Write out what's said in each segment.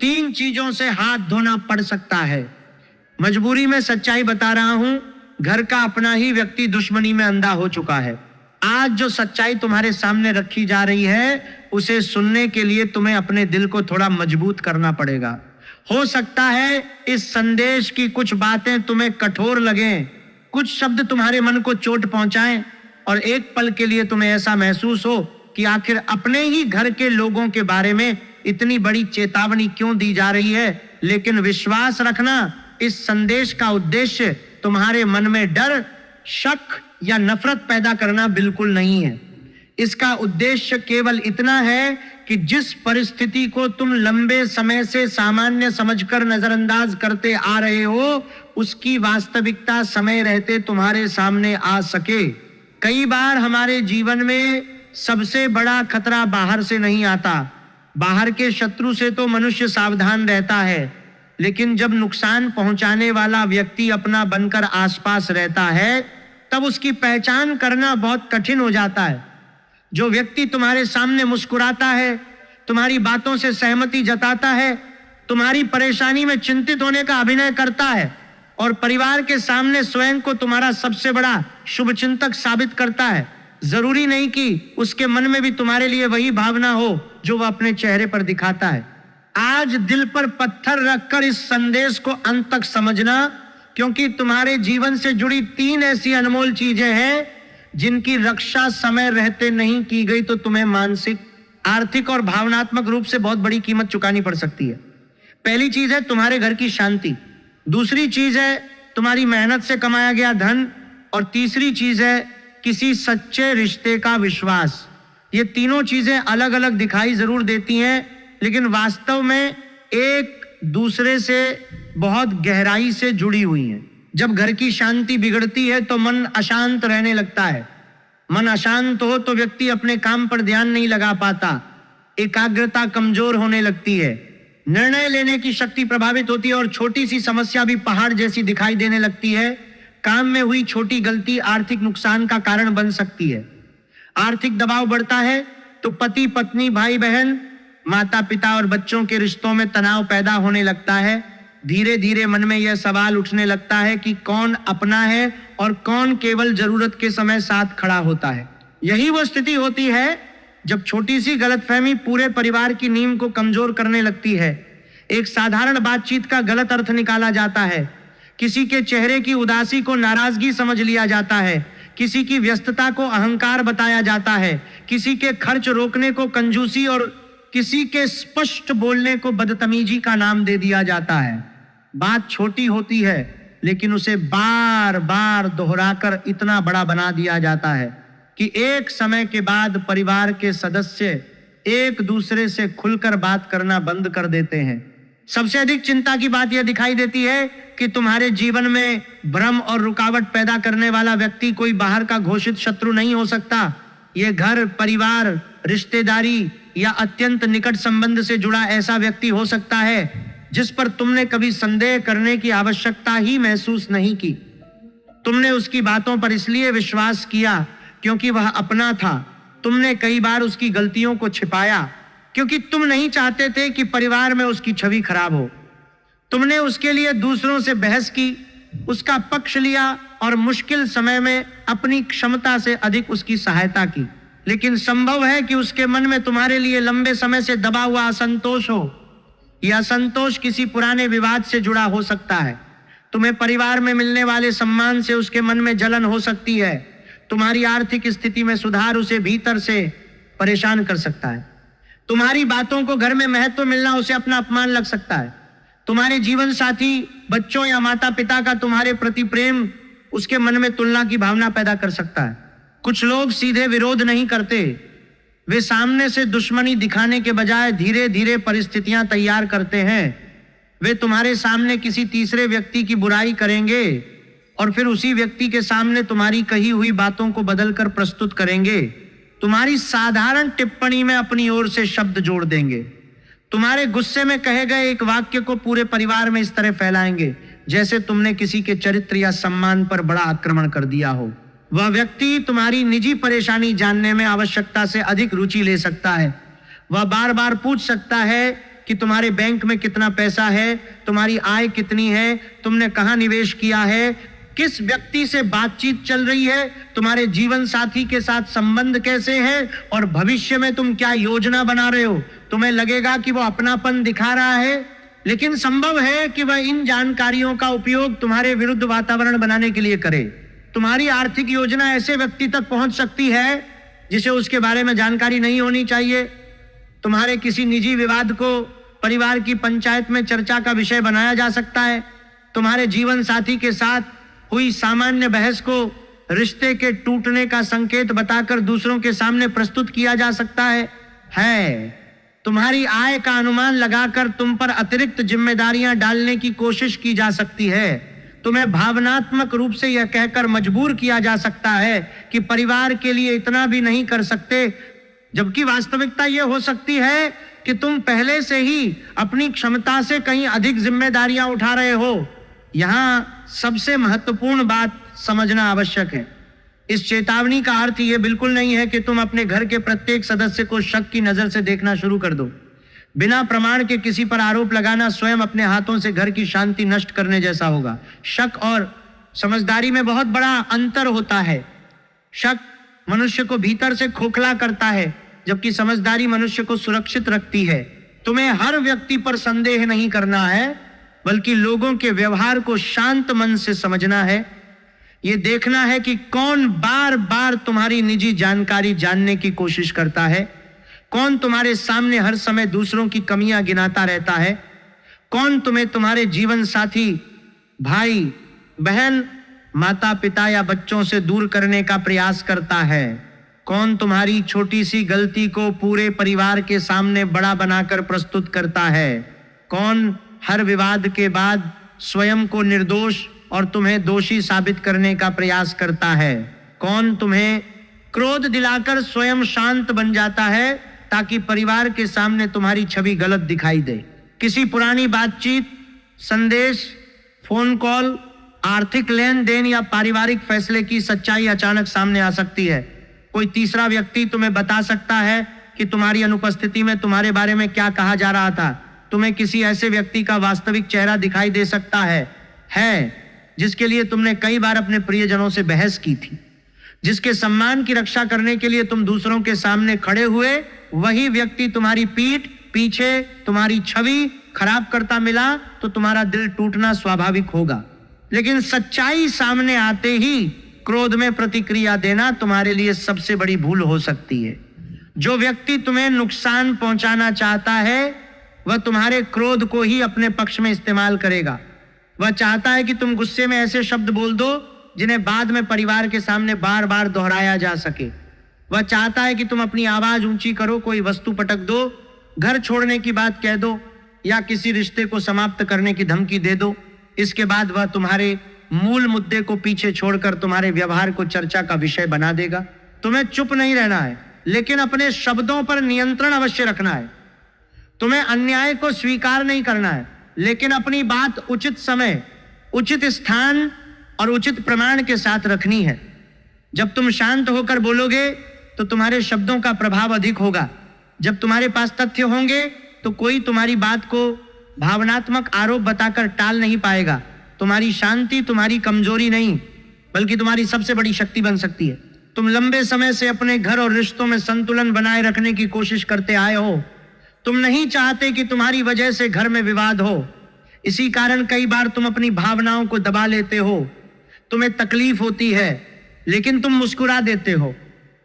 3 चीजों से हाथ धोना पड़ सकता है। मजबूरी में सच्चाई बता रहा हूं, घर का अपना ही व्यक्ति दुश्मनी में अंधा हो चुका है। आज जो सच्चाई तुम्हारे सामने रखी जा रही है, उसे सुनने के लिए तुम्हें अपने दिल को थोड़ा मजबूत करना पड़ेगा। हो सकता है इस संदेश की कुछ बातें तुम्हें कठोर लगें, कुछ शब्द तुम्हारे मन को चोट पहुंचाएं और एक पल के लिए तुम्हें ऐसा महसूस हो कि आखिर अपने ही घर के लोगों के बारे में इतनी बड़ी चेतावनी क्यों दी जा रही है। लेकिन विश्वास रखना, इस संदेश का उद्देश्य तुम्हारे मन में डर, शक या नफरत पैदा करना बिल्कुल नहीं है। इसका उद्देश्य केवल इतना है कि जिस परिस्थिति को तुम लंबे समय से सामान्य समझकर नजरअंदाज करते आ रहे हो, उसकी वास्तविकता समय रहते तुम्हारे सामने आ सके। कई बार हमारे जीवन में सबसे बड़ा खतरा बाहर से नहीं आता। बाहर के शत्रु से तो मनुष्य सावधान रहता है, लेकिन जब नुकसान पहुंचाने वाला व्यक्ति अपना बनकर आसपास रहता है, तब उसकी पहचान करना बहुत कठिन हो जाता है। जो व्यक्ति तुम्हारे सामने मुस्कुराता है, तुम्हारी बातों से सहमति जताता है, तुम्हारी परेशानी में चिंतित होने का अभिनय करता है और परिवार के सामने स्वयं को तुम्हारा सबसे बड़ा शुभचिंतक साबित करता है, जरूरी नहीं कि उसके मन में भी तुम्हारे लिए वही भावना हो जो वह अपने चेहरे पर दिखाता है। आज दिल पर पत्थर रखकर इस संदेश को अंत तक समझना, क्योंकि तुम्हारे जीवन से जुड़ी 3 ऐसी अनमोल चीजें हैं जिनकी रक्षा समय रहते नहीं की गई तो तुम्हें मानसिक, आर्थिक और भावनात्मक रूप से बहुत बड़ी कीमत चुकानी पड़ सकती है। पहली चीज है तुम्हारे घर की शांति, दूसरी चीज है तुम्हारी मेहनत से कमाया गया धन, और तीसरी चीज है किसी सच्चे रिश्ते का विश्वास। ये तीनों चीजें अलग अलग दिखाई जरूर देती हैं, लेकिन वास्तव में एक दूसरे से बहुत गहराई से जुड़ी हुई हैं। जब घर की शांति बिगड़ती है तो मन अशांत रहने लगता है। मन अशांत हो तो व्यक्ति अपने काम पर ध्यान नहीं लगा पाता, एकाग्रता कमजोर होने लगती है, निर्णय लेने की शक्ति प्रभावित होती है और छोटी सी समस्या भी पहाड़ जैसी दिखाई देने लगती है। काम में हुई छोटी गलती आर्थिक नुकसान का कारण बन सकती है। आर्थिक दबाव बढ़ता है तो पति पत्नी, भाई बहन, माता पिता और बच्चों के रिश्तों में तनाव पैदा होने लगता है। धीरे धीरे मन में यह सवाल उठने लगता है कि कौन अपना है और कौन केवल जरूरत के समय साथ खड़ा होता है। यही वो स्थिति होती है जब छोटी सी गलतफहमी पूरे परिवार की नींव को कमजोर करने लगती है। एक साधारण बातचीत का गलत अर्थ निकाला जाता है, किसी के चेहरे की उदासी को नाराजगी समझ लिया जाता है, किसी की व्यस्तता को अहंकार बताया जाता है, किसी के खर्च रोकने को कंजूसी और किसी के स्पष्ट बोलने को बदतमीजी का नाम दे दिया जाता है। बात छोटी होती है, लेकिन उसे बार बार दोहराकर इतना बड़ा बना दिया जाता है कि एक समय के बाद परिवार के सदस्य एक दूसरे से खुलकर बात करना बंद कर देते हैं। सबसे अधिक चिंता की बात यह दिखाई देती है कि तुम्हारे जीवन में भ्रम और रुकावट पैदा करने वाला व्यक्ति कोई बाहर का घोषित शत्रु नहीं हो सकता। यह घर, परिवार, रिश्तेदारी या अत्यंत निकट संबंध से जुड़ा ऐसा व्यक्ति हो सकता है जिस पर तुमने कभी संदेह करने की आवश्यकता ही महसूस नहीं की। तुमने उसकी बातों पर इसलिए विश्वास किया क्योंकि वह अपना था। तुमने कई बार उसकी गलतियों को छिपाया क्योंकि तुम नहीं चाहते थे कि परिवार में उसकी छवि खराब हो। तुमने उसके लिए दूसरों से बहस की, उसका पक्ष लिया और मुश्किल समय में अपनी क्षमता से अधिक उसकी सहायता की। लेकिन संभव है कि उसके मन में तुम्हारे लिए लंबे समय से दबा हुआ असंतोष हो। यह असंतोष किसी पुराने विवाद से जुड़ा हो सकता है। तुम्हें परिवार में मिलने वाले सम्मान से उसके मन में जलन हो सकती है। तुम्हारी आर्थिक स्थिति में सुधार उसे भीतर से परेशान कर सकता है। तुम्हारी बातों को घर में महत्व मिलना उसे अपना अपमान लग सकता है। तुम्हारे जीवन साथी, बच्चों या माता पिता का तुम्हारे प्रति प्रेम उसके मन में तुलना की भावना पैदा कर सकता है। कुछ लोग सीधे विरोध नहीं करते, वे सामने से दुश्मनी दिखाने के बजाय धीरे धीरे परिस्थितियां तैयार करते हैं। वे तुम्हारे सामने किसी तीसरे व्यक्ति की बुराई करेंगे और फिर उसी व्यक्ति के सामने तुम्हारी कही हुई बातों को बदलकर प्रस्तुत करेंगे। तुम्हारी साधारण टिप्पणी में अपनी ओर से शब्द जोड़ देंगे। तुम्हारे गुस्से में कहे गए एक वाक्य को पूरे परिवार में इस तरह फैलाएंगे जैसे तुमने किसी के चरित्र या सम्मान पर बड़ा आक्रमण कर दिया हो। वह व्यक्ति तुम्हारी निजी परेशानी जानने में आवश्यकता से अधिक रुचि ले सकता है। वह बार बार पूछ सकता है कि तुम्हारे बैंक में कितना पैसा है, तुम्हारी आय कितनी है, तुमने कहां निवेश किया है, किस व्यक्ति से बातचीत चल रही है, तुम्हारे जीवन साथी के साथ संबंध कैसे है और भविष्य में तुम क्या योजना बना रहे हो। तुम्हें लगेगा कि वो अपनापन दिखा रहा है, लेकिन संभव है कि वह इन जानकारियों का उपयोग तुम्हारे विरुद्ध वातावरण बनाने के लिए करे। तुम्हारी आर्थिक योजना ऐसे व्यक्ति तक पहुंच सकती है जिसे उसके बारे में जानकारी नहीं होनी चाहिए। तुम्हारे किसी निजी विवाद को परिवार की पंचायत में चर्चा का विषय बनाया जा सकता है। तुम्हारे जीवन साथी के साथ हुई सामान्य बहस को रिश्ते के टूटने का संकेत बताकर दूसरों के सामने प्रस्तुत किया जा सकता है। तुम्हारी आय का अनुमान लगाकर तुम पर अतिरिक्त जिम्मेदारियां डालने की कोशिश की जा सकती है। तुम्हें भावनात्मक रूप से यह कहकर मजबूर किया जा सकता है कि परिवार के लिए इतना भी नहीं कर सकते, जबकि वास्तविकता यह हो सकती है कि तुम पहले से ही अपनी क्षमता से कहीं अधिक जिम्मेदारियां उठा रहे हो। यहां सबसे महत्वपूर्ण बात समझना आवश्यक है। इस चेतावनी का अर्थ यह बिल्कुल नहीं है कि तुम अपने घर के प्रत्येक सदस्य को शक की नजर से देखना शुरू कर दो। बिना प्रमाण के किसी पर आरोप लगाना स्वयं अपने हाथों से घर की शांति नष्ट करने जैसा होगा। शक और समझदारी में बहुत बड़ा अंतर होता है। शक मनुष्य को भीतर से खोखला करता है, जबकि समझदारी मनुष्य को सुरक्षित रखती है। तुम्हें हर व्यक्ति पर संदेह नहीं करना है, बल्कि लोगों के व्यवहार को शांत मन से समझना है। यह देखना है कि कौन बार बार तुम्हारी निजी जानकारी जानने की कोशिश करता है, कौन तुम्हारे सामने हर समय दूसरों की कमियां गिनाता रहता है, कौन तुम्हें तुम्हारे जीवन साथी, भाई बहन, माता पिता या बच्चों से दूर करने का प्रयास करता है, कौन तुम्हारी छोटी सी गलती को पूरे परिवार के सामने बड़ा बनाकर प्रस्तुत करता है, कौन हर विवाद के बाद स्वयं को निर्दोष और तुम्हें दोषी साबित करने का प्रयास करता है, कौन तुम्हें क्रोध दिलाकर स्वयं शांत बन जाता है ताकि परिवार के सामने तुम्हारी छवि गलत दिखाई दे। किसी पुरानी बातचीत, संदेश, फोन कॉल, आर्थिक लेन देन या पारिवारिक फैसले की सच्चाई अचानक सामने आ सकती है। कोई तीसरा व्यक्ति तुम्हें बता सकता है कि तुम्हारी अनुपस्थिति में तुम्हारे बारे में क्या कहा जा रहा था। तुम्हें किसी ऐसे व्यक्ति का वास्तविक चेहरा दिखाई दे सकता है जिसके लिए तुमने कई बार अपने प्रियजनों से बहस की थी, जिसके सम्मान की रक्षा करने के लिए तुम दूसरों के सामने खड़े हुए। वही व्यक्ति तुम्हारी पीठ पीछे तुम्हारी छवि खराब करता मिला तो तुम्हारा दिल टूटना स्वाभाविक होगा। लेकिन सच्चाई सामने आते ही क्रोध में प्रतिक्रिया देना तुम्हारे लिए सबसे बड़ी भूल हो सकती है। जो व्यक्ति तुम्हें नुकसान पहुंचाना चाहता है वह तुम्हारे क्रोध को ही अपने पक्ष में इस्तेमाल करेगा। वह चाहता है कि तुम गुस्से में ऐसे शब्द बोल दो जिन्हें बाद में परिवार के सामने बार बार दोहराया जा सके। वह चाहता है कि तुम अपनी आवाज ऊंची करो, कोई वस्तु पटक दो, घर छोड़ने की बात कह दो या किसी रिश्ते को समाप्त करने की धमकी दे दो। इसके बाद वह तुम्हारे मूल मुद्दे को पीछे छोड़कर तुम्हारे व्यवहार को चर्चा का विषय बना देगा। तुम्हें चुप नहीं रहना है, लेकिन अपने शब्दों पर नियंत्रण अवश्य रखना है। तुम्हें अन्याय को स्वीकार नहीं करना है, लेकिन अपनी बात उचित समय, उचित स्थान और उचित प्रमाण के साथ रखनी है। जब तुम शांत होकर बोलोगे तो तुम्हारे शब्दों का प्रभाव अधिक होगा। जब तुम्हारे पास तथ्य होंगे तो कोई तुम्हारी बात को भावनात्मक आरोप बताकर टाल नहीं पाएगा। तुम्हारी शांति तुम्हारी कमजोरी नहीं, बल्कि तुम्हारी सबसे बड़ी शक्ति बन सकती है। तुम लंबे समय से अपने घर और रिश्तों में संतुलन बनाए रखने की कोशिश करते आए हो। तुम नहीं चाहते कि तुम्हारी वजह से घर में विवाद हो। इसी कारण कई बार तुम अपनी भावनाओं को दबा लेते हो। तुम्हें तकलीफ होती है, लेकिन तुम मुस्कुरा देते हो।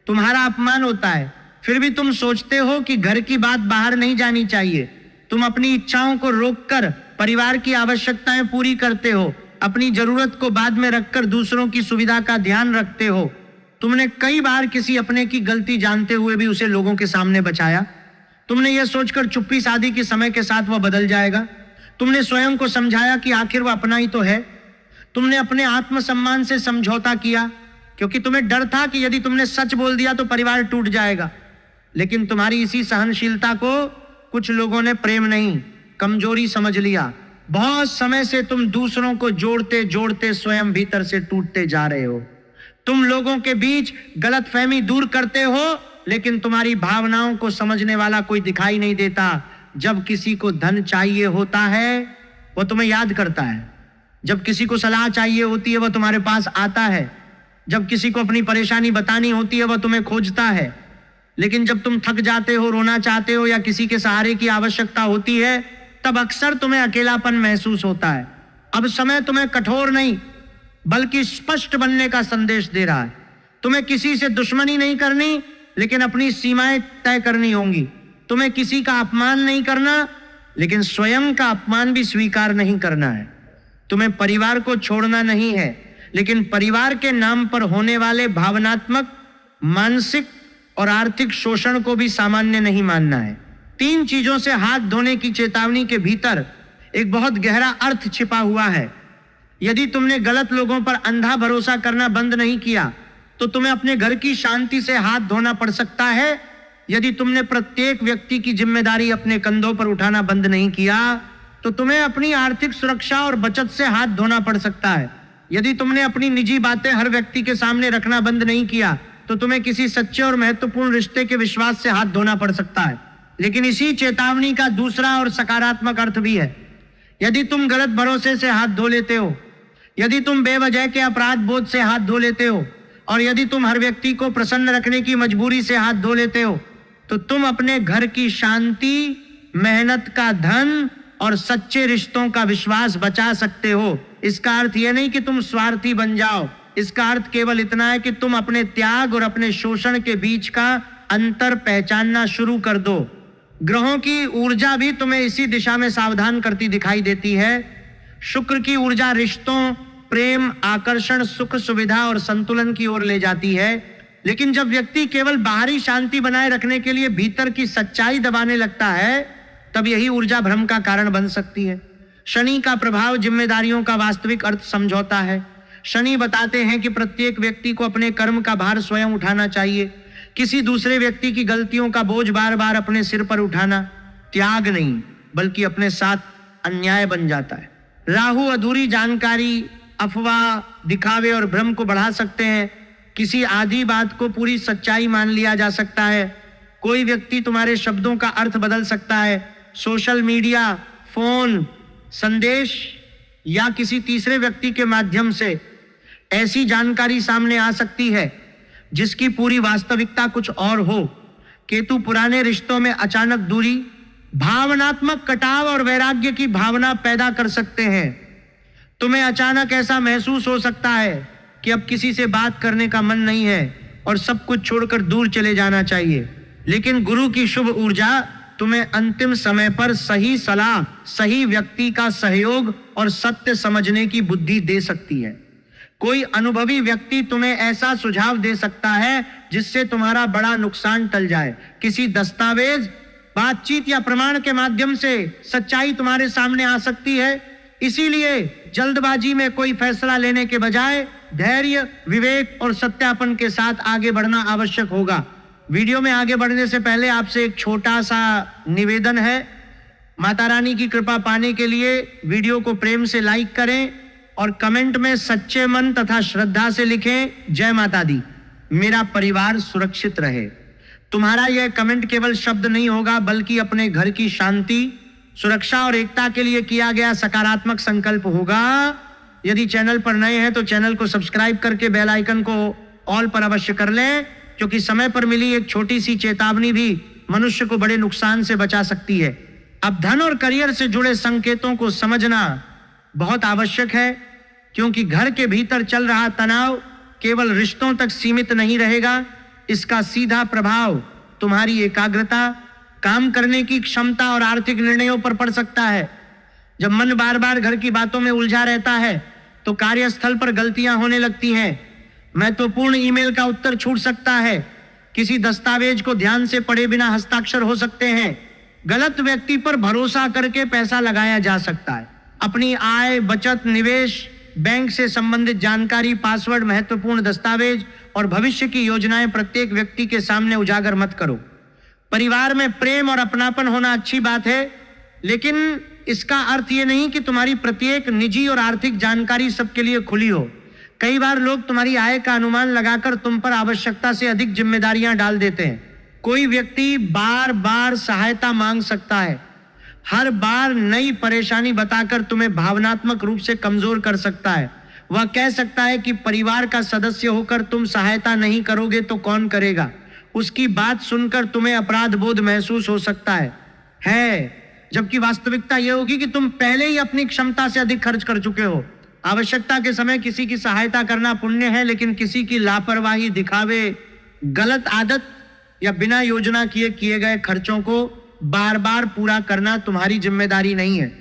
तुम्हारा अपमान होता है, फिर भी तुम सोचते हो कि घर की बात बाहर नहीं जानी चाहिए। तुम अपनी इच्छाओं को रोककर परिवार की आवश्यकताएं पूरी करते हो। अपनी जरूरत को बाद में रखकर दूसरों की सुविधा का ध्यान रखते हो। तुमने कई बार किसी अपने की गलती जानते हुए भी उसे लोगों के सामने बचाया। तुमने यह सोचकर चुप्पी साधी कि समय के साथ वह बदल जाएगा। तुमने स्वयं को समझाया कि आखिर वह अपना ही तो है। तुमने अपने आत्मसम्मान से समझौता किया, क्योंकि तुम्हें डर था कि यदि तुमने सच बोल दिया तो परिवार टूट जाएगा। लेकिन तुम्हारी इसी सहनशीलता को कुछ लोगों ने प्रेम नहीं, कमजोरी समझ लिया। बहुत समय से तुम दूसरों को जोड़ते जोड़ते स्वयं भीतर से टूटते जा रहे हो। तुम लोगों के बीच गलतफहमी दूर करते हो, लेकिन तुम्हारी भावनाओं को समझने वाला कोई दिखाई नहीं देता। जब किसी को धन चाहिए होता है वो तुम्हें याद करता है, जब किसी को सलाह चाहिए होती है वो तुम्हारे पास आता है, जब किसी को अपनी परेशानी बतानी होती है वो तुम्हें खोजता है। लेकिन जब तुम थक जाते हो, रोना चाहते हो या किसी के सहारे की आवश्यकता होती है, तब अक्सर तुम्हें अकेलापन महसूस होता है। अब समय तुम्हें कठोर नहीं बल्कि स्पष्ट बनने का संदेश दे रहा है। तुम्हें किसी से दुश्मनी नहीं करनी, लेकिन अपनी सीमाएं तय करनी होंगी। तुम्हें किसी का अपमान नहीं करना, लेकिन स्वयं का अपमान भी स्वीकार नहीं करना है। तुम्हें परिवार को छोड़ना नहीं है, लेकिन परिवार के नाम पर होने वाले भावनात्मक, मानसिक और आर्थिक शोषण को भी सामान्य नहीं मानना है। 3 चीजों से हाथ धोने की चेतावनी के भीतर एक बहुत गहरा अर्थ छिपा हुआ है। यदि तुमने गलत लोगों पर अंधा भरोसा करना बंद नहीं किया तो तुम्हें अपने घर की शांति से हाथ धोना पड़ सकता है। यदि तुमने प्रत्येक व्यक्ति की जिम्मेदारी अपने कंधों पर उठाना बंद नहीं किया तो तुम्हें अपनी आर्थिक सुरक्षा और बचत से हाथ धोना पड़ सकता है। यदि तुमने अपनी निजी बातें हर व्यक्ति के सामने रखना बंद नहीं किया तो तुम्हें किसी सच्चे और महत्वपूर्ण रिश्ते के विश्वास से हाथ धोना पड़ सकता है। लेकिन इसी चेतावनी का दूसरा और सकारात्मक अर्थ भी है। यदि तुम गलत भरोसे से हाथ धो लेते हो, यदि तुम बेवजह के अपराध बोध से हाथ धो लेते हो और यदि तुम हर व्यक्ति को प्रसन्न रखने की मजबूरी से हाथ धो लेते हो, तो तुम अपने घर की शांति, मेहनत का धन और सच्चे रिश्तों का विश्वास बचा सकते हो। इसका अर्थ यह नहीं कि तुम स्वार्थी बन जाओ, इसका अर्थ केवल इतना है कि तुम अपने त्याग और अपने शोषण के बीच का अंतर पहचानना शुरू कर दो। ग्रहों की ऊर्जा भी तुम्हें इसी दिशा में सावधान करती दिखाई देती है। शुक्र की ऊर्जा रिश्तों, प्रेम, आकर्षण, सुख, सुविधा और संतुलन की ओर ले जाती है। लेकिन जब व्यक्ति केवल बाहरी शांति बनाए रखने के लिए भीतर की सच्चाई दबाने लगता है, तब यही ऊर्जा भ्रम का कारण बन सकती है। शनि का प्रभाव जिम्मेदारियों का वास्तविक अर्थ समझौता है। शनि बताते हैं कि प्रत्येक व्यक्ति को अपने कर्म का भार स्वयं उठाना चाहिए। किसी दूसरे व्यक्ति की गलतियों का बोझ बार बार अपने सिर पर उठाना त्याग नहीं बल्कि अपने साथ अन्याय बन जाता है। राहु अधूरी जानकारी, अफवाह, दिखावे और भ्रम को बढ़ा सकते हैं। किसी आधी बात को पूरी सच्चाई मान लिया जा सकता है। कोई व्यक्ति तुम्हारे शब्दों का अर्थ बदल सकता है। सोशल मीडिया, फोन, संदेश या किसी तीसरे व्यक्ति के माध्यम से ऐसी जानकारी सामने आ सकती है जिसकी पूरी वास्तविकता कुछ और हो। केतु पुराने रिश्तों में अचानक दूरी, भावनात्मक कटाव और वैराग्य की भावना पैदा कर सकते हैं। तुम्हें अचानक ऐसा महसूस हो सकता है कि अब किसी से बात करने का मन नहीं है और सब कुछ छोड़कर दूर चले जाना चाहिए। लेकिन गुरु की शुभ ऊर्जा तुम्हें अंतिम समय पर सही सलाह, सही व्यक्ति का सहयोग और सत्य समझने की बुद्धि दे सकती है। कोई अनुभवी व्यक्ति तुम्हें ऐसा सुझाव दे सकता है जिससे तुम्हारा बड़ा नुकसान टल जाए। किसी दस्तावेज, बातचीत या प्रमाण के माध्यम से सच्चाई तुम्हारे सामने आ सकती है। इसीलिए जल्दबाजी में कोई फैसला लेने के बजाय धैर्य, विवेक और सत्यापन के साथ आगे बढ़ना आवश्यक होगा। वीडियो में आगे बढ़ने से पहले आपसे एक छोटा सा निवेदन है। माता रानी की कृपा पाने के लिए वीडियो को प्रेम से लाइक करें और कमेंट में सच्चे मन तथा श्रद्धा से लिखें, जय माता दी, मेरा परिवार सुरक्षित रहे। तुम्हारा यह कमेंट केवल शब्द नहीं होगा बल्कि अपने घर की शांति, सुरक्षा और एकता के लिए किया गया सकारात्मक संकल्प होगा। यदि चैनल पर नए हैं तो चैनल को सब्सक्राइब करके बेल आइकन को ऑल पर अवश्य कर लें, क्योंकि समय पर मिली एक छोटी सी चेतावनी भी मनुष्य को बड़े नुकसान से बचा सकती है। अब धन और करियर से जुड़े संकेतों को समझना बहुत आवश्यक है, क्योंकि घर के भीतर चल रहा तनाव केवल रिश्तों तक सीमित नहीं रहेगा। इसका सीधा प्रभाव तुम्हारी एकाग्रता, काम करने की क्षमता और आर्थिक निर्णयों पर पड़ सकता है। जब मन बार बार घर की बातों में उलझा रहता है तो कार्यस्थल पर गलतियां होने लगती हैं। महत्वपूर्ण ईमेल का उत्तर छूट सकता है। किसी दस्तावेज को ध्यान से पढ़े बिना हस्ताक्षर हो सकते हैं। गलत व्यक्ति पर भरोसा करके पैसा लगाया जा सकता है। अपनी आय, बचत, निवेश, बैंक से संबंधित जानकारी, पासवर्ड, महत्वपूर्ण दस्तावेज और भविष्य की योजनाएं प्रत्येक व्यक्ति के सामने उजागर मत करो। परिवार में प्रेम और अपनापन होना अच्छी बात है, लेकिन इसका अर्थ ये नहीं कि तुम्हारी प्रत्येक निजी और आर्थिक जानकारी सबके लिए खुली हो। कई बार लोग तुम्हारी आय का अनुमान लगाकर तुम पर आवश्यकता से अधिक जिम्मेदारियां डाल देते हैं। कोई व्यक्ति बार बार सहायता मांग सकता है हर बार नई परेशानी बताकर तुम्हें भावनात्मक रूप से कमजोर कर सकता है। वह कह सकता है कि परिवार का सदस्य होकर तुम सहायता नहीं करोगे तो कौन करेगा। उसकी बात सुनकर तुम्हें अपराध बोध महसूस हो सकता है, जबकि वास्तविकता यह होगी कि तुम पहले ही अपनी क्षमता से अधिक खर्च कर चुके हो। आवश्यकता के समय किसी की सहायता करना पुण्य है, लेकिन किसी की लापरवाही, दिखावे, गलत आदत या बिना योजना किए गए खर्चों को बार बार पूरा करना तुम्हारी जिम्मेदारी नहीं है।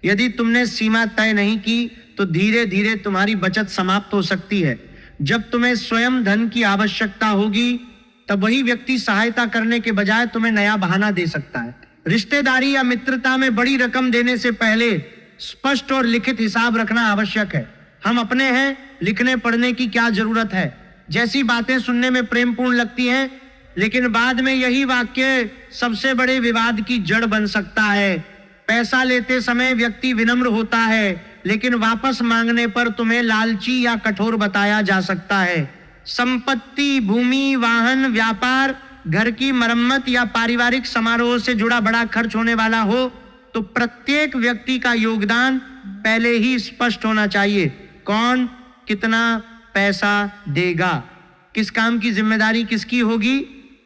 यदि तुमने सीमा तय नहीं की तो धीरे धीरे तुम्हारी बचत समाप्त हो सकती है। जब तुम्हें स्वयं धन की आवश्यकता होगी तब वही व्यक्ति सहायता करने के बजाय तुम्हें नया बहाना दे सकता है। रिश्तेदारी या मित्रता में बड़ी रकम देने से पहले स्पष्ट और लिखित हिसाब रखना आवश्यक है। हम अपने हैं, लिखने पढ़ने की क्या जरूरत है। जैसी बातें सुनने में प्रेमपूर्ण लगती हैं, लेकिन बाद में यही वाक्य सबसे बड़े विवाद की जड़ बन सकता है। पैसा लेते समय व्यक्ति विनम्र होता है, लेकिन वापस मांगने पर तुम्हें लालची या कठोर बताया जा सकता है। संपत्ति, भूमि, वाहन, व्यापार, घर की मरम्मत या पारिवारिक समारोह से जुड़ा बड़ा खर्च होने वाला हो तो प्रत्येक व्यक्ति का योगदान पहले ही स्पष्ट होना चाहिए। कौन कितना पैसा देगा, किस काम की जिम्मेदारी किसकी होगी,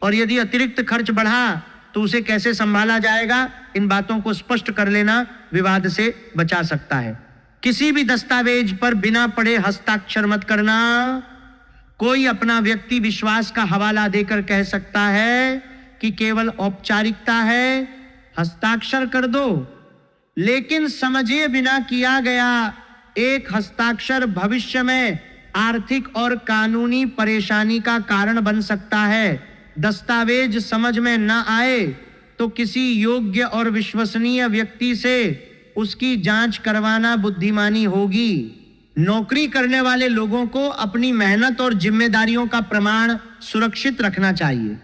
और यदि अतिरिक्त खर्च बढ़ा तो उसे कैसे संभाला जाएगा, इन बातों को स्पष्ट कर लेना विवाद से बचा सकता है। किसी भी दस्तावेज पर बिना पढ़े हस्ताक्षर मत करना। कोई अपना व्यक्ति विश्वास का हवाला देकर कह सकता है कि केवल औपचारिकता है, हस्ताक्षर कर दो, लेकिन समझे बिना किया गया एक हस्ताक्षर भविष्य में आर्थिक और कानूनी परेशानी का कारण बन सकता है। दस्तावेज समझ में न आए तो किसी योग्य और विश्वसनीय व्यक्ति से उसकी जांच करवाना बुद्धिमानी होगी। नौकरी करने वाले लोगों को अपनी मेहनत और जिम्मेदारियों का प्रमाण सुरक्षित रखना चाहिए।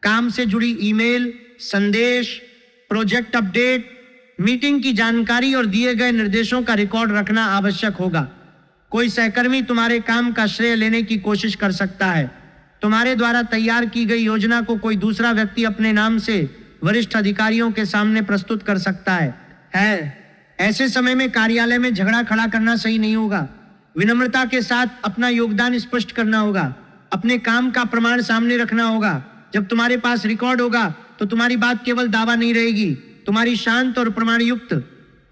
काम से जुड़ी ईमेल, संदेश, प्रोजेक्ट अपडेट, मीटिंग की जानकारी और दिए गए निर्देशों का रिकॉर्ड रखना आवश्यक होगा। कोई सहकर्मी तुम्हारे काम का श्रेय लेने की कोशिश कर सकता है। तुम्हारे द्वारा तैयार की गई योजना को कोई दूसरा व्यक्ति अपने नाम से वरिष्ठ अधिकारियों के सामने प्रस्तुत कर सकता है। ऐसे समय में कार्यालय में झगड़ा खड़ा करना सही नहीं होगा। विनम्रता के साथ अपना योगदान स्पष्ट करना होगा। अपने काम का प्रमाण सामने रखना होगा। जब तुम्हारे पास रिकॉर्ड होगा तो तुम्हारी बात केवल दावा नहीं रहेगी। तुम्हारी शांत और प्रमाणयुक्त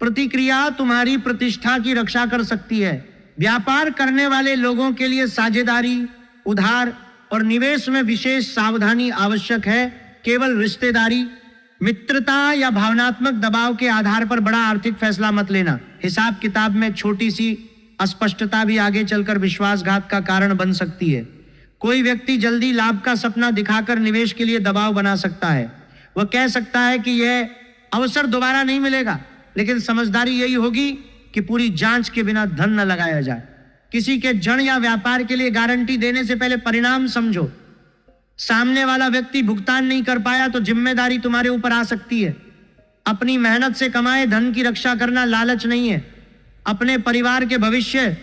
प्रतिक्रिया तुम्हारी प्रतिष्ठा की रक्षा कर सकती है। व्यापार करने वाले लोगों के लिए साझेदारी, उधार और निवेश में विशेष सावधानी आवश्यक है। केवल रिश्तेदारी, मित्रता या भावनात्मक दबाव के आधार पर बड़ा आर्थिक फैसला मत लेना। हिसाब किताब में छोटी सी अस्पष्टता भी आगे चलकर विश्वासघात का कारण बन सकती है। कोई व्यक्ति जल्दी लाभ का सपना दिखाकर निवेश के लिए दबाव बना सकता है। वह कह सकता है कि यह अवसर दोबारा नहीं मिलेगा, लेकिन समझदारी यही होगी कि पूरी जांच के बिना धन न लगाया जाए। किसी के ऋण या व्यापार के लिए गारंटी देने से पहले परिणाम समझो। सामने वाला व्यक्ति भुगतान नहीं कर पाया तो जिम्मेदारी तुम्हारे ऊपर आ सकती है। अपनी मेहनत से कमाए धन की रक्षा करना लालच नहीं है। अपने परिवार के भविष्य,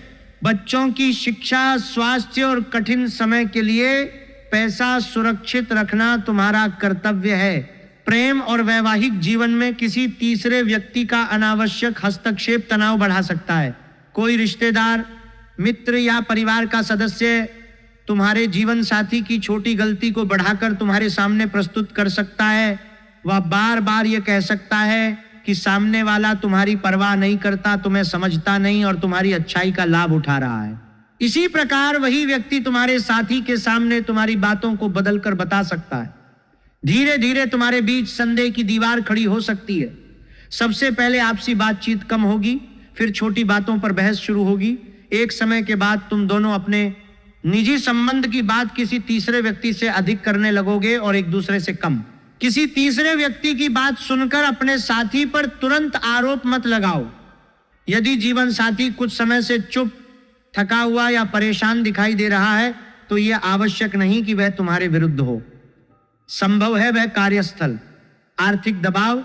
बच्चों की शिक्षा, स्वास्थ्य और कठिन समय के लिए पैसा सुरक्षित रखना तुम्हारा कर्तव्य है। प्रेम और वैवाहिक जीवन में किसी तीसरे व्यक्ति का अनावश्यक हस्तक्षेप तनाव बढ़ा सकता है। कोई रिश्तेदार, मित्र या परिवार का सदस्य तुम्हारे जीवन साथी की छोटी गलती को बढ़ाकर तुम्हारे सामने प्रस्तुत कर सकता है। वह बार बार यह कह सकता है कि सामने वाला तुम्हारी परवाह नहीं करता, तुम्हें समझता नहीं और तुम्हारी अच्छाई का लाभ उठा रहा है। इसी प्रकार वही व्यक्ति तुम्हारे साथी के सामने तुम्हारी बातों को बदलकर बता सकता है। धीरे धीरे तुम्हारे बीच संदेह की दीवार खड़ी हो सकती है। सबसे पहले आपसी बातचीत कम होगी, फिर छोटी बातों पर बहस शुरू होगी। एक समय के बाद तुम दोनों अपने निजी संबंध की बात किसी तीसरे व्यक्ति से अधिक करने लगोगे और एक दूसरे से कम। किसी तीसरे व्यक्ति की बात सुनकर अपने साथी पर तुरंत आरोप मत लगाओ। यदि जीवन साथी कुछ समय से चुप, थका हुआ या परेशान दिखाई दे रहा है तो यह आवश्यक नहीं कि वह तुम्हारे विरुद्ध हो। संभव है वह कार्यस्थल, आर्थिक दबाव,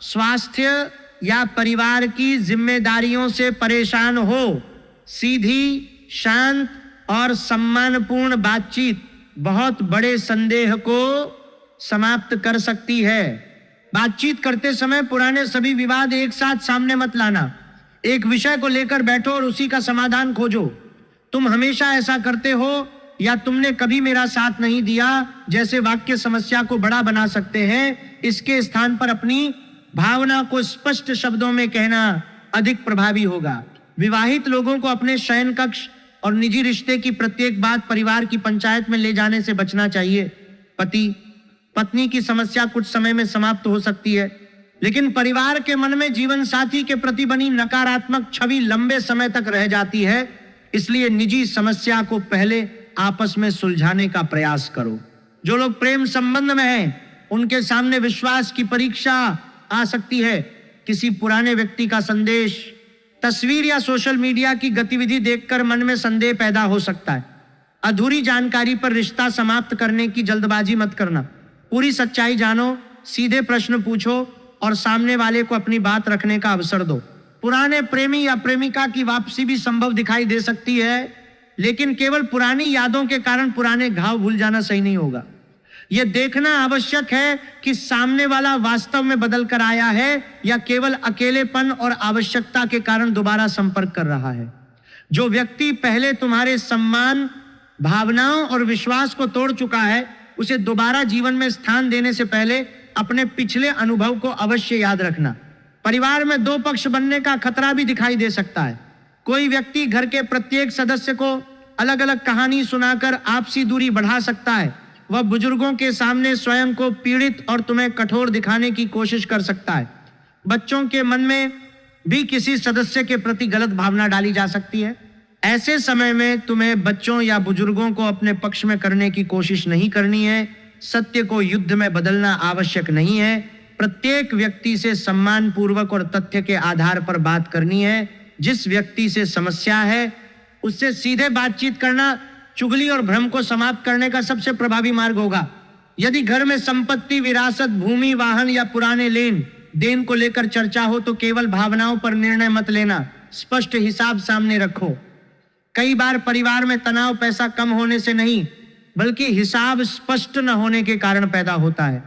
स्वास्थ्य या परिवार की जिम्मेदारियों से परेशान हो। सीधी, शांत और सम्मानपूर्ण बातचीत बहुत बड़े संदेह को समाप्त कर सकती है। बातचीत करते समय पुराने सभी विवाद एक साथ सामने मत लाना। एक विषय को लेकर बैठो और उसी का समाधान खोजो। तुम हमेशा ऐसा करते हो या तुमने कभी मेरा साथ नहीं दिया जैसे वाक्य समस्या को बड़ा बना सकते हैं। इसके स्थान पर अपनी भावना को स्पष्ट शब्दों में कहना अधिक प्रभावी होगा। विवाहित लोगों को अपने शयन कक्ष और निजी रिश्ते की प्रत्येक बात परिवार की पंचायत में ले जाने से बचना चाहिए। पति पत्नी की समस्या कुछ समय में समाप्त हो सकती है, लेकिन परिवार के मन में जीवन साथी के प्रति बनी नकारात्मक छवि लंबे समय तक रह जाती है। इसलिए निजी समस्या को पहले आपस में सुलझाने का प्रयास करो। जो लोग प्रेम संबंध में हैं, उनके सामने विश्वास की परीक्षा आ सकती है। किसी पुराने व्यक्ति का संदेश, तस्वीर या सोशल मीडिया की गतिविधि देखकर मन में संदेह पैदा हो सकता है। अधूरी जानकारी पर रिश्ता समाप्त करने की जल्दबाजी मत करना। पूरी सच्चाई जानो, सीधे प्रश्न पूछो और सामने वाले को अपनी बात रखने का अवसर दो। पुराने प्रेमी या प्रेमिका की वापसी भी संभव दिखाई दे सकती है, लेकिन केवल पुरानी यादों के कारण पुराने घाव भूल जाना सही नहीं होगा। यह देखना आवश्यक है कि सामने वाला वास्तव में बदल कर आया है या केवल अकेलेपन और आवश्यकता के कारण दोबारा संपर्क कर रहा है। जो व्यक्ति पहले तुम्हारे सम्मान, भावनाओं और विश्वास को तोड़ चुका है, उसे दोबारा जीवन में स्थान देने से पहले अपने पिछले अनुभव को अवश्य याद रखना। परिवार में दो पक्ष बनने का खतरा भी दिखाई दे सकता है। कोई व्यक्ति घर के प्रत्येक सदस्य को अलग अलग कहानी सुनाकर आपसी दूरी बढ़ा सकता है। वह बुजुर्गों के सामने स्वयं को पीड़ित और तुम्हें कठोर दिखाने की कोशिश कर सकता है। बच्चों के मन में भी किसी सदस्य के प्रति गलत भावना डाली जा सकती है। ऐसे समय में तुम्हें बच्चों या बुजुर्गों को अपने पक्ष में करने की कोशिश नहीं करनी है। सत्य को युद्ध में बदलना आवश्यक नहीं है। प्रत्येक व्यक्ति से सम्मान पूर्वक और तथ्य के आधार पर बात करनी है। जिस व्यक्ति से समस्या है उससे सीधे बातचीत करना चुगली और भ्रम को समाप्त करने का सबसे प्रभावी मार्ग होगा। यदि घर में संपत्ति, विरासत, भूमि, वाहन या पुराने लेन देन को लेकर चर्चा हो तो केवल भावनाओं पर निर्णय मत लेना, स्पष्ट हिसाब सामने रखो। कई बार परिवार में तनाव पैसा कम होने से नहीं, बल्कि हिसाब स्पष्ट न होने के कारण पैदा होता है।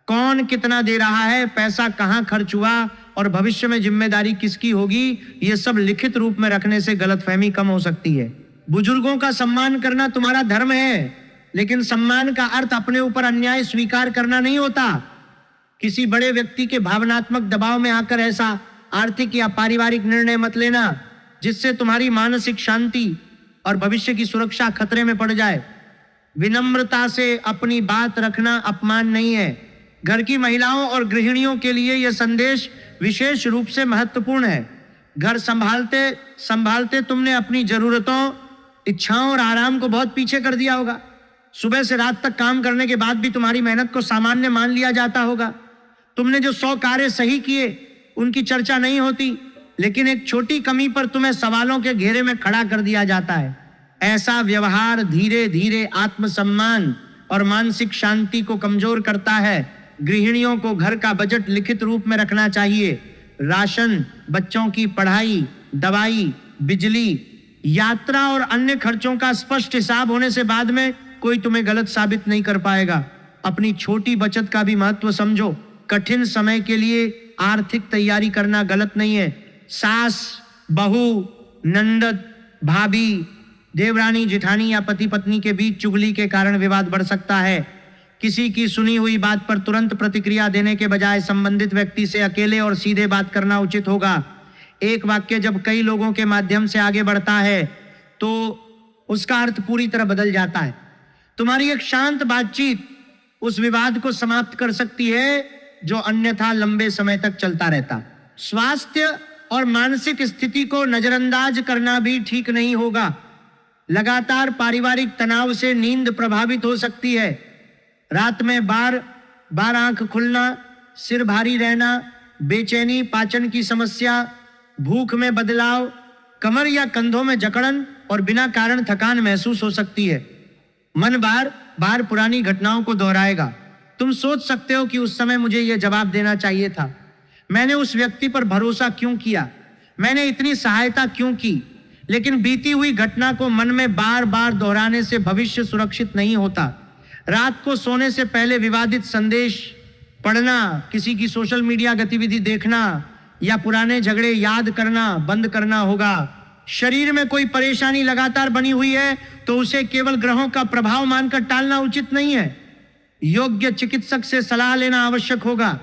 कौन कितना दे रहा है, पैसा कहाँ खर्च हुआ और भविष्य में जिम्मेदारी किसकी होगी, ये सब लिखित रूप में रखने से गलतफहमी कम हो सकती है। बुजुर्गों का सम्मान करना तुम्हारा धर्म है, लेकिन सम्मान का अर्थ अपने ऊपर अन्याय स्वीकार करना नहीं होता। किसी बड़े व्यक्ति के भावनात्मक दबाव में आकर ऐसा आर्थिक या पारिवारिक निर्णय मत लेना जिससे तुम्हारी मानसिक शांति और भविष्य की सुरक्षा खतरे में पड़ जाए। विनम्रता से अपनी बात रखना अपमान नहीं है। घर की महिलाओं और गृहिणियों के लिए यह संदेश विशेष रूप से महत्वपूर्ण है। घर संभालते संभालते तुमने अपनी जरूरतों, इच्छाओं और आराम को बहुत पीछे कर दिया होगा। सुबह से रात तक काम करने के बाद भी तुम्हारी मेहनत को सामान्य मान लिया जाता होगा। तुमने जो 100 कार्य सही किए उनकी चर्चा नहीं होती, लेकिन एक छोटी कमी पर तुम्हें सवालों के घेरे में खड़ा कर दिया जाता है। ऐसा व्यवहार धीरे धीरे आत्मसम्मान और मानसिक शांति को कमजोर करता है। गृहिणियों को घर का बजट लिखित रूप में रखना चाहिए। राशन, बच्चों की पढ़ाई, दवाई, बिजली, यात्रा और अन्य खर्चों का स्पष्ट हिसाब होने से बाद में कोई तुम्हें गलत साबित नहीं कर पाएगा। अपनी छोटी बचत का भी महत्व समझो। कठिन समय के लिए आर्थिक तैयारी करना गलत नहीं है। सास, बहू, नंदद, भाभी, देवरानी, जिठानी या पति पत्नी के बीच चुगली के कारण विवाद बढ़ सकता है। किसी की सुनी हुई बात पर तुरंत प्रतिक्रिया देने के बजाय संबंधित व्यक्ति से अकेले और सीधे बात करना उचित होगा। एक वाक्य जब कई लोगों के माध्यम से आगे बढ़ता है तो उसका अर्थ पूरी तरह बदल जाता है। तुम्हारी एक शांत बातचीत उस विवाद को समाप्त कर सकती है जो अन्यथा लंबे समय तक चलता रहता। स्वास्थ्य और मानसिक स्थिति को नजरअंदाज करना भी ठीक नहीं होगा। लगातार पारिवारिक तनाव से नींद प्रभावित हो सकती है। रात में बार बार आंख खुलना, सिर भारी रहना, बेचैनी, पाचन की समस्या, भूख में बदलाव, कमर या कंधों में जकड़न और बिना कारण थकान महसूस हो सकती है। मन बार बार पुरानी घटनाओं को दोहराएगा। तुम सोच सकते हो कि उस समय मुझे यह जवाब देना चाहिए था, मैंने उस व्यक्ति पर भरोसा क्यों किया, मैंने इतनी सहायता क्यों की। लेकिन बीती हुई घटना को मन में बार बार दोहराने से भविष्य सुरक्षित नहीं होता। रात को सोने से पहले विवादित संदेश पढ़ना, किसी की सोशल मीडिया गतिविधि देखना या पुराने झगड़े याद करना बंद करना होगा। शरीर में कोई परेशानी लगातार बनी हुई है तो उसे केवल ग्रहों का प्रभाव मानकर टालना उचित नहीं है। योग्य चिकित्सक से सलाह लेना आवश्यक होगा।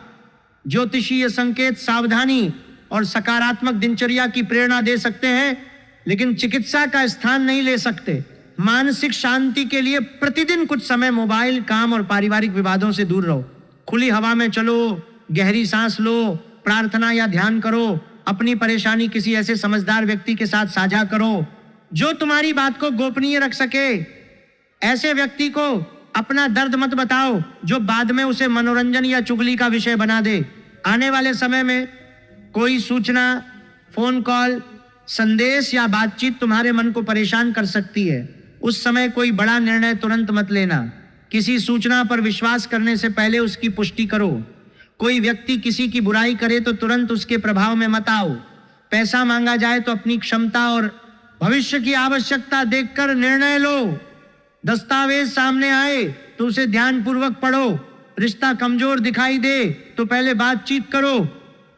ज्योतिषीय संकेत सावधानी और सकारात्मक दिनचर्या की प्रेरणा दे सकते हैं, लेकिन चिकित्सा का स्थान नहीं ले सकते। मानसिक शांति के लिए प्रतिदिन कुछ समय मोबाइल, काम और पारिवारिक विवादों से दूर रहो। खुली हवा में चलो, गहरी सांस लो, प्रार्थना या ध्यान करो। अपनी परेशानी किसी ऐसे समझदार व्यक्ति के साथ साझा करो जो तुम्हारी बात को गोपनीय रख सके। ऐसे व्यक्ति को अपना दर्द मत बताओ जो बाद में उसे मनोरंजन या चुगली का विषय बना दे। आने वाले समय में कोई सूचना, फोन कॉल, संदेश या बातचीत तुम्हारे मन को परेशान कर सकती है। उस समय कोई बड़ा निर्णय तुरंत मत लेना। किसी सूचना पर विश्वास करने से पहले उसकी पुष्टि करो। कोई व्यक्ति किसी की बुराई करे तो तुरंत उसके प्रभाव में मत आओ। पैसा मांगा जाए तो अपनी क्षमता और भविष्य की आवश्यकता देखकर निर्णय लो। दस्तावेज सामने आए तो उसे ध्यानपूर्वक पढ़ो। रिश्ता कमजोर दिखाई दे तो पहले बातचीत करो।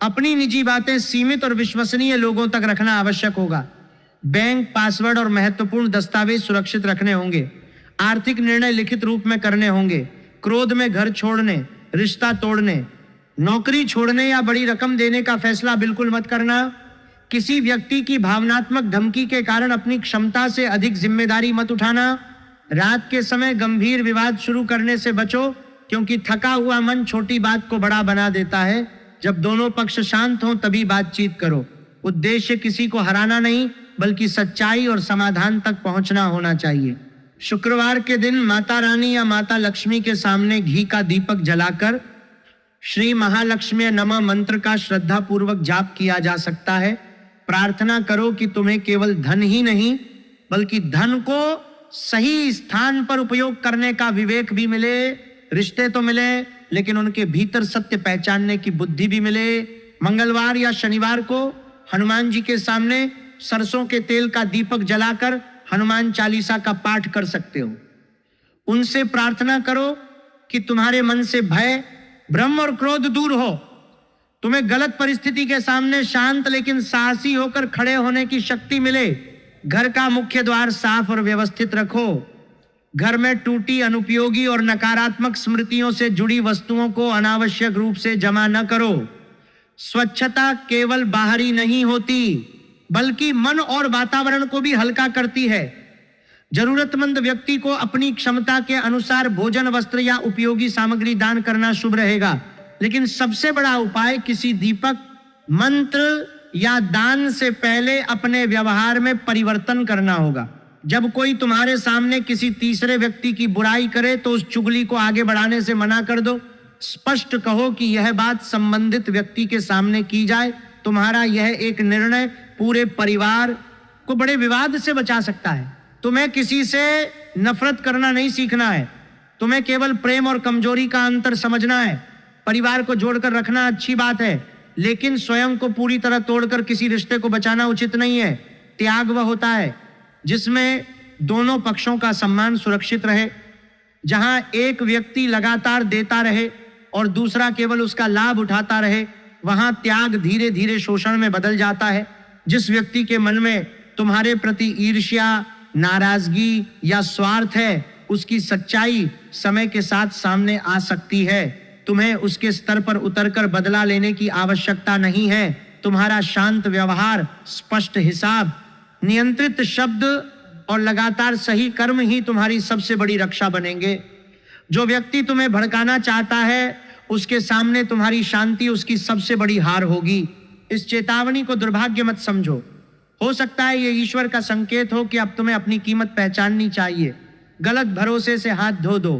अपनी निजी बातें सीमित और विश्वसनीय लोगों तक रखना आवश्यक होगा। बैंक पासवर्ड और महत्वपूर्ण दस्तावेज सुरक्षित रखने होंगे। आर्थिक निर्णय लिखित रूप में करने होंगे। क्रोध में घर छोड़ने, रिश्ता तोड़ने, नौकरी छोड़ने या बड़ी रकम देने का फैसला बिल्कुल मत करना। किसी व्यक्ति की भावनात्मक धमकी के कारण अपनी क्षमता से अधिक जिम्मेदारी मत उठाना। रात के समय गंभीर विवाद शुरू करने से बचो, क्योंकि थका हुआ मन छोटी बात को बड़ा बना देता है। जब दोनों पक्ष शांत हों तभी बातचीत करो। उद्देश्य किसी को हराना नहीं, बल्कि सच्चाई और समाधान तक पहुंचना होना चाहिए। शुक्रवार के दिन माता रानी या माता लक्ष्मी के सामने घी का दीपक जलाकर श्री महालक्ष्मी नमः मंत्र का श्रद्धा पूर्वक जाप किया जा सकता है। प्रार्थना करो कि तुम्हें केवल धन ही नहीं, बल्कि धन को सही स्थान पर उपयोग करने का विवेक भी मिले। रिश्ते तो मिले, लेकिन उनके भीतर सत्य पहचानने की बुद्धि भी मिले। मंगलवार या शनिवार को हनुमान जी के सामने सरसों के तेल का दीपक जलाकर हनुमान चालीसा का पाठ कर सकते हो। उनसे प्रार्थना करो कि तुम्हारे मन से भय, भ्रम और क्रोध दूर हो। तुम्हें गलत परिस्थिति के सामने शांत लेकिन साहसी होकर खड़े होने की शक्ति मिले। घर का मुख्य द्वार साफ और व्यवस्थित रखो। घर में टूटी, अनुपयोगी और नकारात्मक स्मृतियों से जुड़ी वस्तुओं को अनावश्यक रूप से जमा न करो। स्वच्छता केवल बाहरी नहीं होती, बल्कि मन और वातावरण को भी हल्का करती है। जरूरतमंद व्यक्ति को अपनी क्षमता के अनुसार भोजन, वस्त्र या उपयोगी सामग्री दान करना शुभ रहेगा। लेकिन सबसे बड़ा उपाय किसी दीपक, मंत्र या दान से पहले अपने व्यवहार में परिवर्तन करना होगा। जब कोई तुम्हारे सामने किसी तीसरे व्यक्ति की बुराई करे तो उस चुगली को आगे बढ़ाने से मना कर दो। स्पष्ट कहो कि यह बात संबंधित व्यक्ति के सामने की जाए। तुम्हारा यह एक निर्णय पूरे परिवार को बड़े विवाद से बचा सकता है। तुम्हें किसी से नफरत करना नहीं सीखना है। तुम्हें केवल प्रेम और कमजोरी का अंतर समझना है। परिवार को जोड़कर रखना अच्छी बात है, लेकिन स्वयं को पूरी तरह तोड़कर किसी रिश्ते को बचाना उचित नहीं है। त्याग वह होता है जिसमें दोनों पक्षों का सम्मान सुरक्षित रहे। जहां एक व्यक्ति लगातार देता रहे और दूसरा केवल उसका लाभ उठाता रहे, वहां त्याग धीरे धीरे शोषण में बदल जाता है। जिस व्यक्ति के मन में तुम्हारे प्रति ईर्ष्या, नाराजगी या स्वार्थ है, उसकी सच्चाई समय के साथ सामने आ सकती है। तुम्हें उसके स्तर पर उतरकर बदला लेने की आवश्यकता नहीं है। तुम्हारा शांत व्यवहार, स्पष्ट हिसाब, नियंत्रित शब्द और लगातार सही कर्म ही तुम्हारी सबसे बड़ी रक्षा बनेंगे। जो व्यक्ति तुम्हें भड़काना चाहता है, उसके सामने तुम्हारी शांति उसकी सबसे बड़ी हार होगी। इस चेतावनी को दुर्भाग्य मत समझो। हो सकता है ये ईश्वर का संकेत हो कि अब तुम्हें अपनी कीमत पहचाननी चाहिए। गलत भरोसे से हाथ धो दो।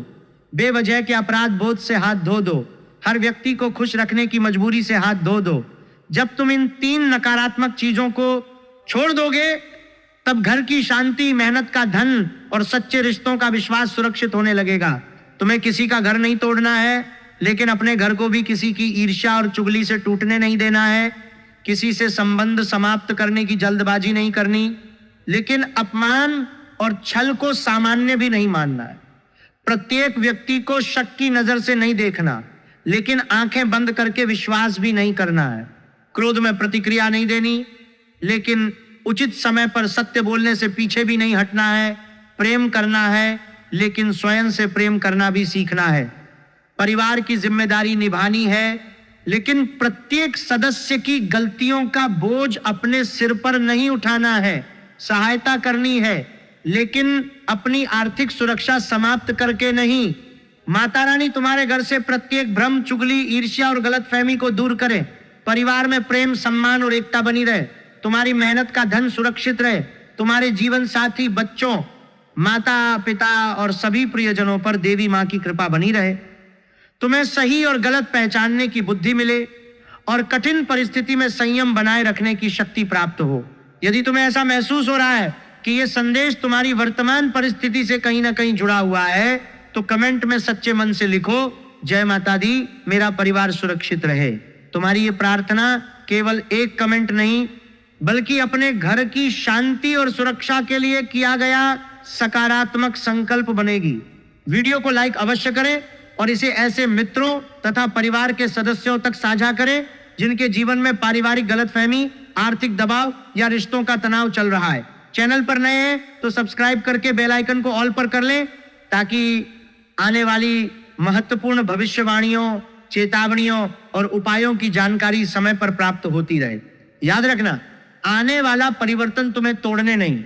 बेवजह के अपराध बोध से हाथ धो दो। हर व्यक्ति को खुश रखने की मजबूरी से हाथ धो दो। जब तुम इन 3 नकारात्मक चीजों को छोड़ दोगे, तब घर की शांति, मेहनत का धन और सच्चे रिश्तों का विश्वास सुरक्षित होने लगेगा। तुम्हें किसी का घर नहीं तोड़ना है, लेकिन अपने घर को भी किसी की ईर्ष्या और चुगली से टूटने नहीं देना है। किसी से संबंध समाप्त करने की जल्दबाजी नहीं करनी, लेकिन अपमान और छल को सामान्य भी नहीं मानना है। प्रत्येक व्यक्ति को शक की नजर से नहीं देखना। लेकिन आंखें बंद करके विश्वास भी नहीं करना है। क्रोध में प्रतिक्रिया नहीं देनी, लेकिन उचित समय पर सत्य बोलने से पीछे भी नहीं हटना है। प्रेम करना है, लेकिन स्वयं से प्रेम करना भी सीखना है। परिवार की जिम्मेदारी निभानी है, लेकिन प्रत्येक सदस्य की गलतियों का बोझ अपने सिर पर नहीं उठाना है। सहायता करनी है, लेकिन अपनी आर्थिक सुरक्षा समाप्त करके नहीं। माता रानी तुम्हारे घर से प्रत्येक भ्रम, चुगली, ईर्ष्या और गलतफहमी को दूर करे। परिवार में प्रेम, सम्मान और एकता बनी रहे। तुम्हारी मेहनत का धन सुरक्षित रहे। तुम्हारे जीवन साथी, बच्चों, माता पिता और सभी प्रियजनों पर देवी मां की कृपा बनी रहे। तुम्हें सही और गलत पहचानने की बुद्धि मिले और कठिन परिस्थिति में संयम बनाए रखने की शक्ति प्राप्त हो। यदि तुम्हें ऐसा महसूस हो रहा है कि यह संदेश तुम्हारी वर्तमान परिस्थिति से कहीं ना कहीं जुड़ा हुआ है, तो कमेंट में सच्चे मन से लिखो, जय माता दी, मेरा परिवार सुरक्षित रहे। तुम्हारी ये प्रार्थना केवल एक कमेंट नहीं, बल्कि अपने घर की शांति और सुरक्षा के लिए किया गया सकारात्मक संकल्प बनेगी। वीडियो को लाइक अवश्य करें और इसे ऐसे मित्रों तथा परिवार के सदस्यों तक साझा करें जिनके जीवन में पारिवारिक गलतफहमी, आर्थिक दबाव या रिश्तों का तनाव चल रहा है। चैनल पर नए हैं तो सब्सक्राइब करके बेल आइकन को ऑल पर कर लें, ताकि आने वाली महत्वपूर्ण भविष्यवाणियों, चेतावनियों और उपायों की जानकारी समय पर प्राप्त होती रहे। याद रखना, आने वाला परिवर्तन तुम्हें तोड़ने नहीं,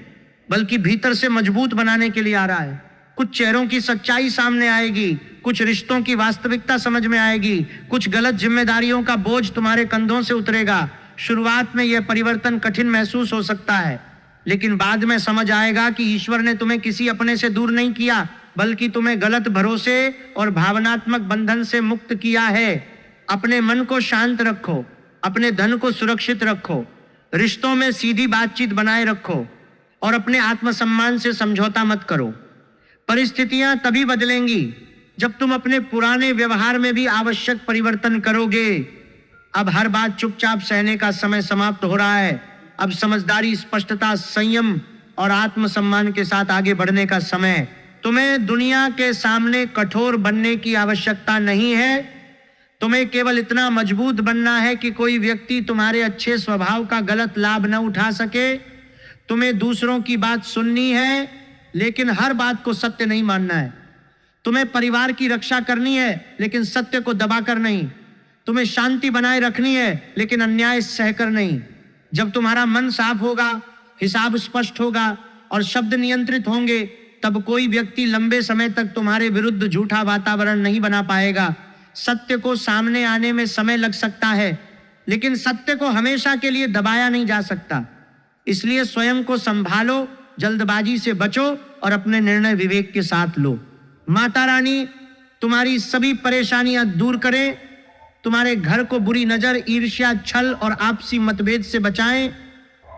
बल्कि भीतर से मजबूत बनाने के लिए आ रहा है। कुछ चेहरों की सच्चाई सामने आएगी, कुछ रिश्तों की वास्तविकता समझ में आएगी, कुछ गलत जिम्मेदारियों का बोझ तुम्हारे कंधों से उतरेगा। शुरुआत में यह परिवर्तन कठिन महसूस हो सकता है, लेकिन बाद में समझ आएगा कि ईश्वर ने तुम्हें किसी अपने से दूर नहीं किया, बल्कि तुम्हें गलत भरोसे और भावनात्मक बंधन से मुक्त किया है। अपने मन को शांत रखो, अपने धन को सुरक्षित रखो, रिश्तों में सीधी बातचीत बनाए रखो और अपने आत्मसम्मान से समझौता मत करो। परिस्थितियां तभी बदलेंगी जब तुम अपने पुराने व्यवहार में भी आवश्यक परिवर्तन करोगे। अब हर बात चुपचाप सहने का समय समाप्त हो रहा है। अब समझदारी, स्पष्टता, संयम और आत्मसम्मान के साथ आगे बढ़ने का समय। तुम्हें दुनिया के सामने कठोर बनने की आवश्यकता नहीं है। तुम्हें केवल इतना मजबूत बनना है कि कोई व्यक्ति तुम्हारे अच्छे स्वभाव का गलत लाभ न उठा सके। तुम्हें दूसरों की बात सुननी है, लेकिन हर बात को सत्य नहीं मानना है। तुम्हें परिवार की रक्षा करनी है, लेकिन सत्य को दबाकर नहीं। तुम्हें शांति बनाए रखनी है, लेकिन अन्याय सहकर नहीं। जब तुम्हारा मन साफ होगा, हिसाब स्पष्ट होगा और शब्द नियंत्रित होंगे, तब कोई व्यक्ति लंबे समय तक तुम्हारे विरुद्ध झूठा वातावरण नहीं बना पाएगा। सत्य को सामने आने में समय लग सकता है, लेकिन सत्य को हमेशा के लिए दबाया नहीं जा सकता। इसलिए स्वयं को संभालो, जल्दबाजी से बचो और अपने निर्णय विवेक के साथ लो। माता रानी तुम्हारी सभी परेशानियां दूर करें, तुम्हारे घर को बुरी नजर, ईर्ष्या, छल और आपसी मतभेद से बचाएं।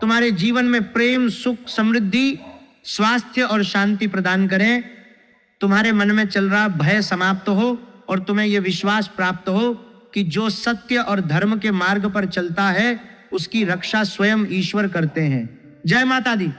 तुम्हारे जीवन में प्रेम, सुख, समृद्धि, स्वास्थ्य और शांति प्रदान करें। तुम्हारे मन में चल रहा भय समाप्त हो और तुम्हें यह विश्वास प्राप्त हो कि जो सत्य और धर्म के मार्ग पर चलता है, उसकी रक्षा स्वयं ईश्वर करते हैं। जय माता दी।